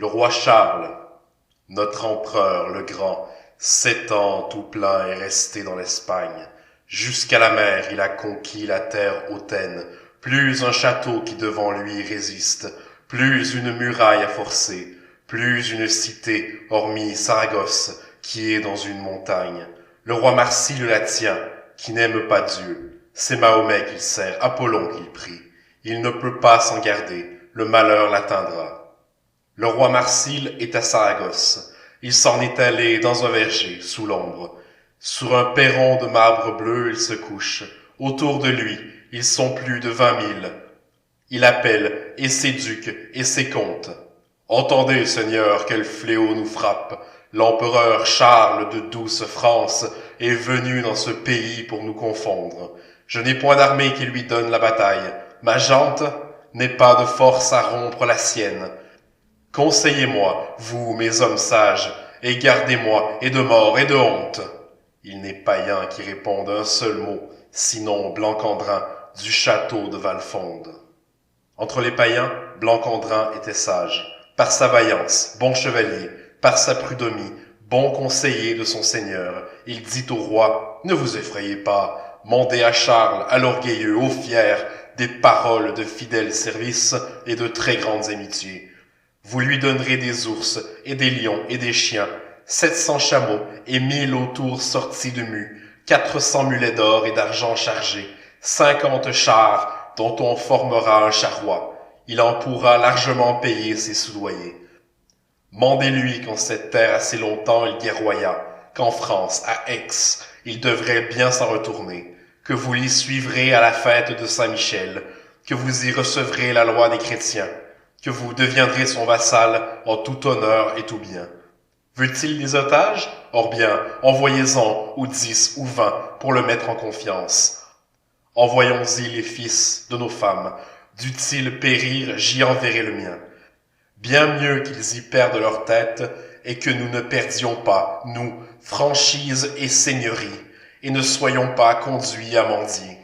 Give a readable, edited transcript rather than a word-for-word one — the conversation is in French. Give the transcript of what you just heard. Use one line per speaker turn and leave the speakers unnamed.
roi Charles, notre empereur le grand, 7 ans tout plein est resté dans l'Espagne. Jusqu'à la mer il a conquis la terre hautaine, plus un château qui devant lui résiste, plus une muraille à forcer, plus une cité, hormis Saragosse, qui est dans une montagne. Le roi Marsile la tient, qui n'aime pas Dieu. C'est Mahomet qu'il sert, Apollon qu'il prie. Il ne peut pas s'en garder, le malheur l'atteindra. Le roi Marsile est à Saragosse. Il s'en est allé dans un verger, sous l'ombre. Sur un perron de marbre bleu, il se couche. Autour de lui, ils sont plus de 20 000. Il appelle, et ses ducs, et ses comtes. Entendez, Seigneur, quel fléau nous frappe. L'empereur Charles de douce France est venu dans ce pays pour nous confondre. Je n'ai point d'armée qui lui donne la bataille. Ma jante n'est pas de force à rompre la sienne. Conseillez-moi, vous, mes hommes sages, et gardez-moi, et de mort, et de honte. Il n'est païen qui réponde un seul mot, sinon Blancandrin, du château de Valfonde. Entre les païens, Blancandrin était sage, par sa vaillance, bon chevalier, par sa prud'homie, bon conseiller de son seigneur. Il dit au roi, ne vous effrayez pas, mandez à Charles, à l'orgueilleux, au fier, des paroles de fidèle service et de très grandes amitiés. Vous lui donnerez des ours, et des lions, et des chiens, 700 chameaux, et 1000 autour sortis de mue, 400 mulets d'or et d'argent chargés, 50 chars, dont on formera un charroi. Il en pourra largement payer ses soudoyers. Mandez-lui qu'en cette terre assez longtemps il guerroya, qu'en France, à Aix, il devrait bien s'en retourner, que vous l'y suivrez à la fête de Saint-Michel, que vous y recevrez la loi des chrétiens, que vous deviendrez son vassal en tout honneur et tout bien. Veut-il des otages? Or bien, envoyez-en ou 10 ou 20 pour le mettre en confiance. Envoyons-y les fils de nos femmes. Dût-il périr, j'y enverrai le mien. Bien mieux qu'ils y perdent leur tête et que nous ne perdions pas, nous, franchise et seigneurie, et ne soyons pas conduits à mendier.